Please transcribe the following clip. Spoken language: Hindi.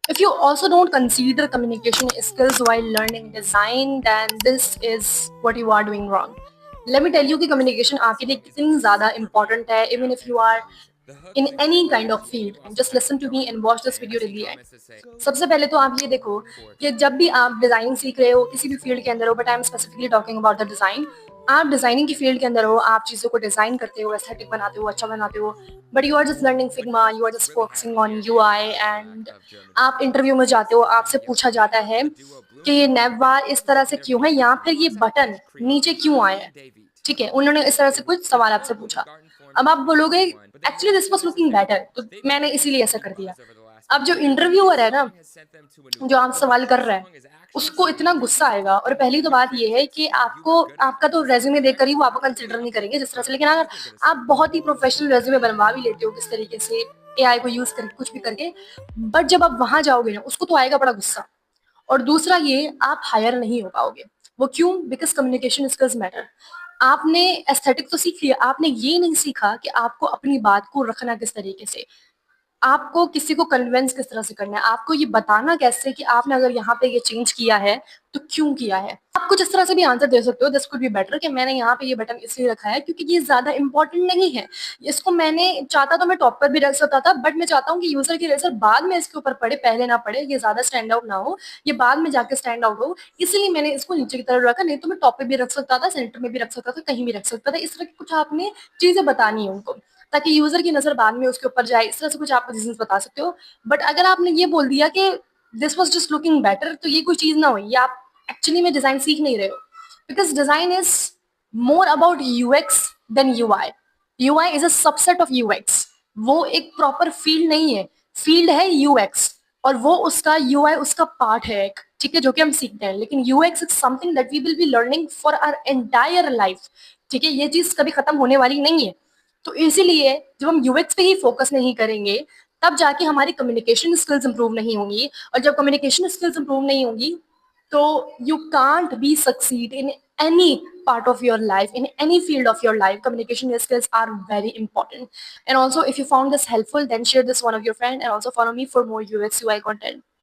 If you also don't consider communication skills while learning design, then this is what you are doing wrong. Let me tell you कि communication आपके लिए कितनी ज़्यादा important है, even if you are in any kind of field. And just listen to me and watch this video till the end. सबसे पहले तो आप ये देखो कि जब भी आप डिजाइनिंग सीख रहे हो किसी भी फील्ड के अंदर हो, but I am specifically talking about the design, आप डिजाइनिंग की फील्ड के अंदर हो, आप चीज़ों को डिजाइन करते हो, एस्थेटिक बनाते हो, अच्छा बनाते हो, but you are just learning Figma, you are just focusing on UI, and आप इंटरव्यू में जाते हो, आपसे पूछा जाता है कि ये नैव बार इस तरह से क्यों है या फिर ये बटन नीचे क्यों आए हैं। ठीक है, उन्होंने इस तरह से कुछ सवाल आपसे पूछा। अब आप बोलोगे actually this was looking better, तो मैंने इसीलिए ऐसा कर दिया। अब जो इंटरव्यूअर है ना, जो आप सवाल कर रहा है, उसको इतना गुस्सा आएगा। और पहली तो बात ये है कि आपको आपका तो रेज्यूमे देखकर ही वो आपको कंसिडर नहीं करेंगे जिस तरह से, लेकिन अगर आप बहुत ही प्रोफेशनल रेज्यूमे बनवा भी लेते हो किस तरीके से एआई को यूज करके कुछ भी करके, बट जब आप वहां जाओगे ना, उसको तो आएगा बड़ा गुस्सा। और दूसरा ये, आप हायर नहीं हो पाओगे। वो क्यों? Because communication skills matter. आपने एस्थेटिक तो सीख लिया, आपने ये नहीं सीखा कि आपको अपनी बात को रखना किस तरीके से, आपको किसी को कन्विंस किस तरह से करना है, आपको ये बताना कैसे कि आपने अगर यहाँ पे ये चेंज किया है तो क्यों किया है। आप कुछ इस तरह से भी आंसर दे सकते हो, दिस कुड बी बेटर, कि मैंने यहाँ पे ये बटन इसलिए रखा है क्योंकि ये ज्यादा इंपॉर्टेंट नहीं है, इसको मैंने चाहता तो मैं टॉप पर भी रख सकता था, बट मैं चाहता हूँ कि यूजर की रेजर बाद में इसके ऊपर पड़े, पहले ना पड़े, ये ज्यादा स्टैंड आउट ना हो, ये बाद में जाके स्टैंड आउट हो, इसलिए मैंने इसको नीचे की तरफ रखा। नहीं तो मैं टॉप पे भी रख सकता था, सेंटर में भी रख सकता था, कहीं भी रख सकता था। इस तरह की कुछ आपने चीजें बतानी है उनको, ताकि यूजर की नजर बाद में उसके ऊपर जाए। इस तरह से कुछ आप रीजन बता सकते हो। बट अगर आपने ये बोल दिया कि this was just looking better, तो ये कोई चीज ना हुई, ये आप एक्चुअली में डिजाइन सीख नहीं रहे हो। Because design is more about UX than UI. UI is a subset of UX. वो एक प्रॉपर फील्ड नहीं है, फील्ड है यूएक्स, और वो उसका यूआई उसका पार्ट है एक, ठीक है, जो कि हम सीखते हैं। लेकिन UX is something that we will be learning for our entire life. ठीक है, ये चीज कभी खत्म होने वाली नहीं है। तो इसीलिए जब हम यूएक्स पे ही फोकस नहीं करेंगे, तब जाके हमारी कम्युनिकेशन स्किल्स इंप्रूव नहीं होंगी। और जब कम्युनिकेशन स्किल्स इंप्रूव नहीं होंगी, तो you can't be succeed in any part of your life, in any field of your life. Communication skills are very important. And also, if you found this helpful, then share this one of your friend, and also follow me for more UX UI content.